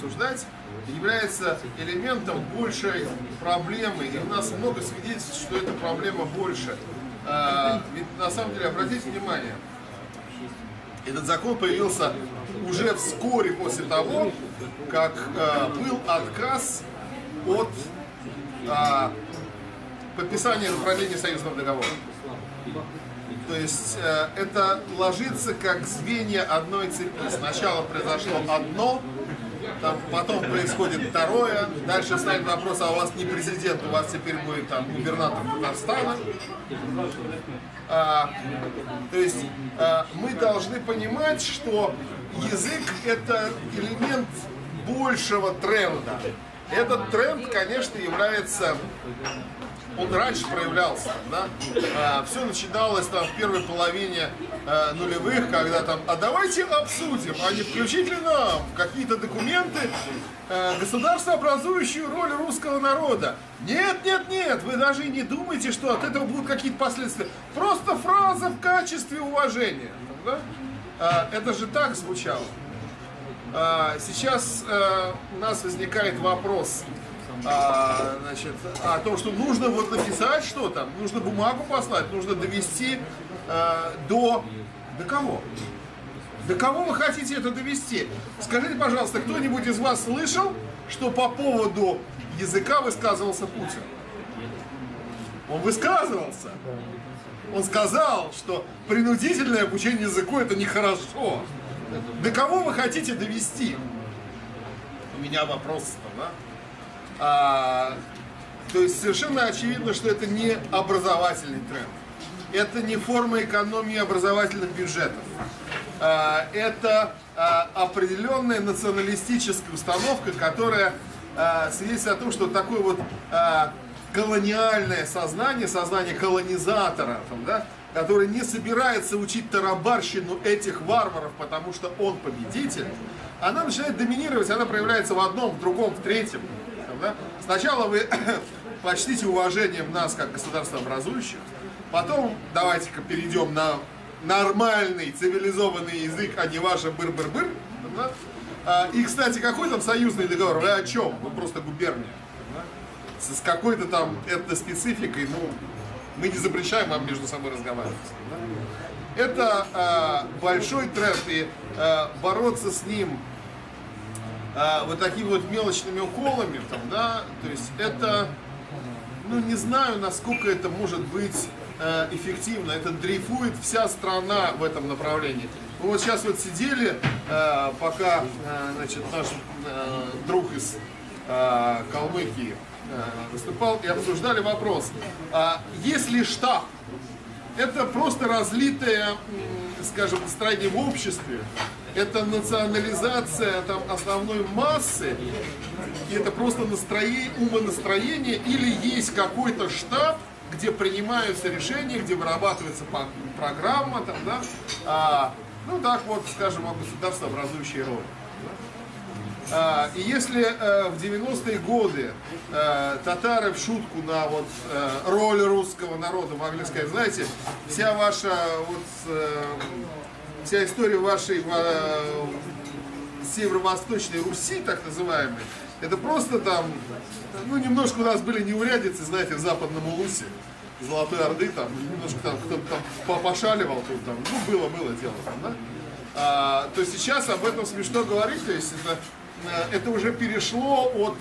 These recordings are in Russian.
обсуждать, является элементом большей проблемы. И у нас много свидетельств, что эта проблема больше. Ведь на самом деле, обратите внимание, этот закон появился уже вскоре после того, как был отказ от подписания продления союзного договора. То есть это ложится как звенья одной цепи. Сначала произошло одно, потом происходит второе, дальше ставит вопрос, а у вас не президент, у вас теперь будет там губернатор Татарстана. То есть мы должны понимать, что язык — это элемент большего тренда. Этот тренд, конечно, является... Он раньше проявлялся, да? Все начиналось там в первой половине нулевых, когда там, а давайте обсудим, а не включить ли нам в какие-то документы государствообразующую роль русского народа. Нет, нет, нет, вы даже и не думайте, что от этого будут какие-то последствия. Просто фраза в качестве уважения. Да? Это же так звучало. Сейчас у нас возникает вопрос, значит, о том, что нужно вот написать что-то, нужно бумагу послать, нужно довести до кого? До кого вы хотите это довести? Скажите, пожалуйста, кто-нибудь из вас слышал, что по поводу языка высказывался Путин? Он высказывался. Он сказал, что принудительное обучение языку — это нехорошо. До кого вы хотите довести? У меня вопрос-то, да? То есть совершенно очевидно, что это не образовательный тренд. Это не форма экономии образовательных бюджетов. Это определенная националистическая установка, которая свидетельствует о том, что такое вот колониальное сознание, сознание колонизатора, там, да, который не собирается учить тарабарщину этих варваров, потому что он победитель, она начинает доминировать, она проявляется в одном, в другом, в третьем. Да? Сначала вы почтите уважением нас как государствообразующих, потом давайте-ка перейдем на нормальный цивилизованный язык, а не ваше быр-быр-быр. Да? И, кстати, какой там союзный договор? Вы о чем? Вы просто губерния. Да? С какой-то там этноспецификой, ну, мы не запрещаем вам между собой разговаривать. Да? Это большой тренд, и бороться с ним вот такими вот мелочными уколами, там, да, то есть это, ну, не знаю, насколько это может быть эффективно. Это дрейфует вся страна в этом направлении. Мы вот сейчас вот сидели, пока, значит, наш друг из Калмыкии выступал, и обсуждали вопрос, есть ли штаб? Это просто разлитое, скажем, настроение в обществе, это национализация там основной массы, и это просто умонастроение, или есть какой-то штаб, где принимаются решения, где вырабатывается программа, там, да, ну так вот, скажем, о государствообразующей роли. И если в 90-е годы татары в шутку на вот роль русского народа могли сказать, знаете, вся ваша вот, вся история вашей северо-восточной Руси, так называемой, это просто там, ну, немножко у нас были неурядицы, знаете, в Западном Улусе, Золотой Орды, там, немножко там кто-то там пошаливал, тут, там, ну, было дело там, да? То сейчас об этом смешно говорить, то есть это уже перешло от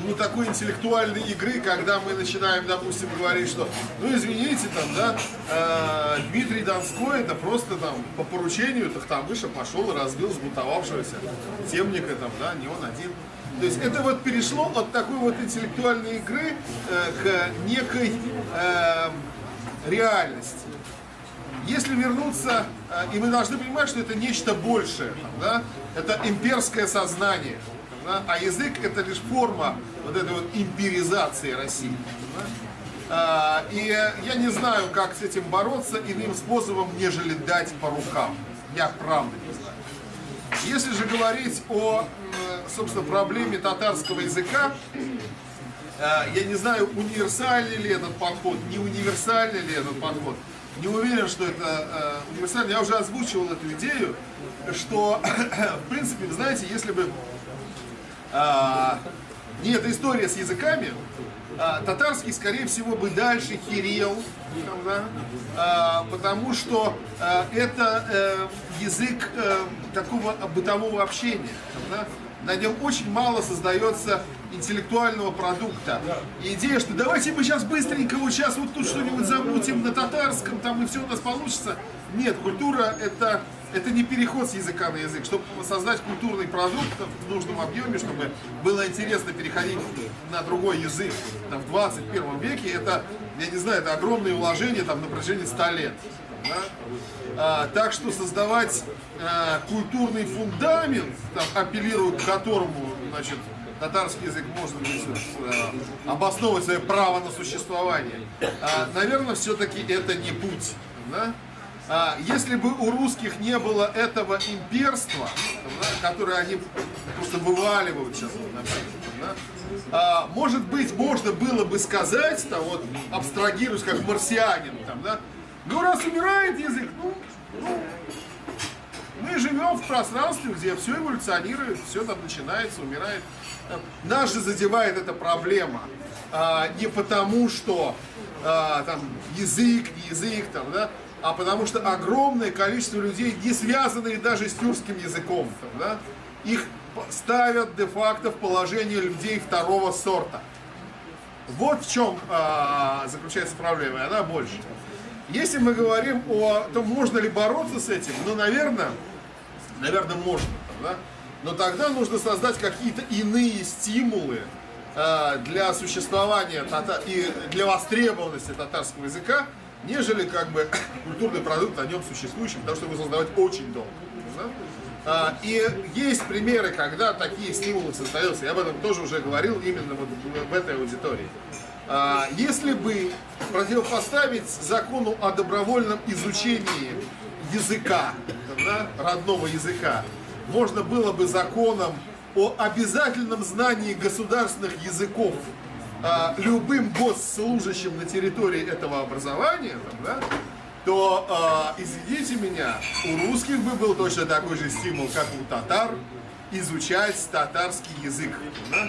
ну, такой интеллектуальной игры, когда мы начинаем, допустим, говорить, что, ну, извините, там, да, Дмитрий Донской, это просто там по поручению Тохтамыша пошел и разбил сбунтовавшегося темника, там, да, не он один. То есть это вот перешло от такой вот интеллектуальной игры к некой реальности. Если вернуться, и мы должны понимать, что это нечто большее, да, это имперское сознание, да, а язык — это лишь форма вот этой вот империзации России. Да. И я не знаю, как с этим бороться иным способом, нежели дать по рукам. Я правда не знаю. Если же говорить о, собственно, проблеме татарского языка, я не знаю, универсальный ли этот подход, не универсальный ли этот подход. не уверен, что это универсально. Я уже озвучивал эту идею, что, в принципе, вы знаете, если бы не эта история с языками, татарский, скорее всего, бы дальше херел, да? Потому что это язык такого бытового общения. Да? На нем очень мало создается интеллектуального продукта. И идея, что давайте мы сейчас быстренько, вот сейчас вот тут что-нибудь замутим на татарском, там и все у нас получится. Нет, культура это не переход с языка на язык. Чтобы создать культурный продукт в нужном объеме, чтобы было интересно переходить на другой язык там, в 21 веке, это, я не знаю, это огромные вложения там, на протяжении 100 лет. Да? Так что создавать культурный фундамент, там, апеллируя к которому, значит, татарский язык может обосновывать свое право на существование, наверное, все-таки это не путь. Да? Если бы у русских не было этого имперства, да, которое они просто вываливают сейчас на всех, да, может быть, можно было бы сказать, там, вот, абстрагируясь как марсианин, там, да, ну раз умирает язык, мы живем в пространстве, где все эволюционирует, все там начинается, умирает. Нас же задевает эта проблема не потому, что там язык, не язык, там, да, а потому что огромное количество людей, не связанных даже с тюркским языком, там, да, их ставят де-факто в положение людей второго сорта. Вот в чем заключается проблема, и она больше. Если мы говорим о том, можно ли бороться с этим, ну, наверное, можно, да? Но тогда нужно создать какие-то иные стимулы для сусуществования и для востребованности татарского языка, нежели как бы культурный продукт на нем существующий, потому что его создавать очень долго. Да? И есть примеры, когда такие стимулы создаются. Я об этом тоже уже говорил именно вот в этой аудитории. Если бы противопоставить закону о добровольном изучении языка, да, родного языка, можно было бы законом о обязательном знании государственных языков любым госслужащим на территории этого образования, да, то, извините меня, у русских бы был точно такой же стимул, как у татар, изучать татарский язык. Да?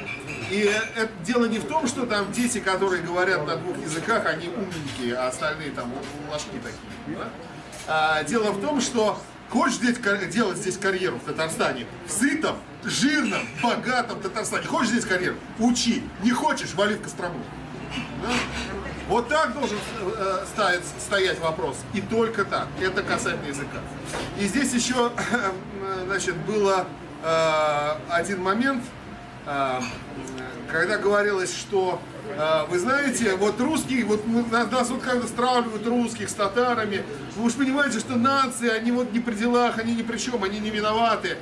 И это дело не в том, что там дети, которые говорят на двух языках, они умненькие, а остальные там ложки такие. Да? Дело в том, что хочешь делать здесь карьеру в Татарстане, в сытом, жирном, богатом Татарстане, хочешь здесь карьеру, учи, не хочешь, вали в Кострому. Да? Вот так должен стоять вопрос, и только так, это касательно языка. И здесь еще, значит, было один момент, когда говорилось, что вы знаете, вот русские, вот нас вот как-то стравливают русских с татарами, вы же понимаете, что нации, они вот не при делах, они ни при чем, они не виноваты,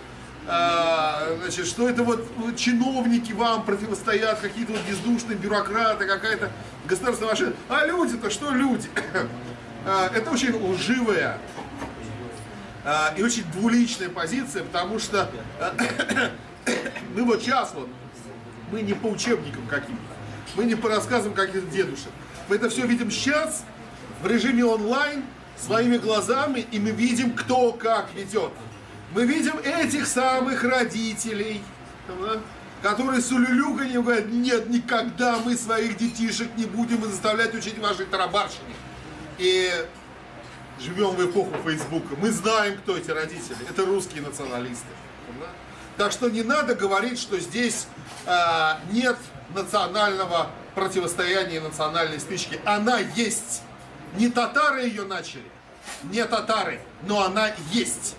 значит, что это вот чиновники вам противостоят, какие-то вот бездушные бюрократы, какая-то государственная машина, а люди-то что люди? Это очень лживая и очень двуличная позиция, потому что мы вот сейчас вот, мы не по учебникам каким-то, мы не по рассказам каких-то дедушек. Мы это все видим сейчас в режиме онлайн, своими глазами, и мы видим, кто как ведет. Мы видим этих самых родителей, да, которые с улюлюканьем говорят, нет, никогда мы своих детишек не будем заставлять учить вашей тарабарщине. И живем в эпоху Фейсбука. Мы знаем, кто эти родители. Это русские националисты. Да? Так что не надо говорить, что здесь нет национального противостояния, национальной стычки. Она есть. Не татары ее начали, не татары, но она есть.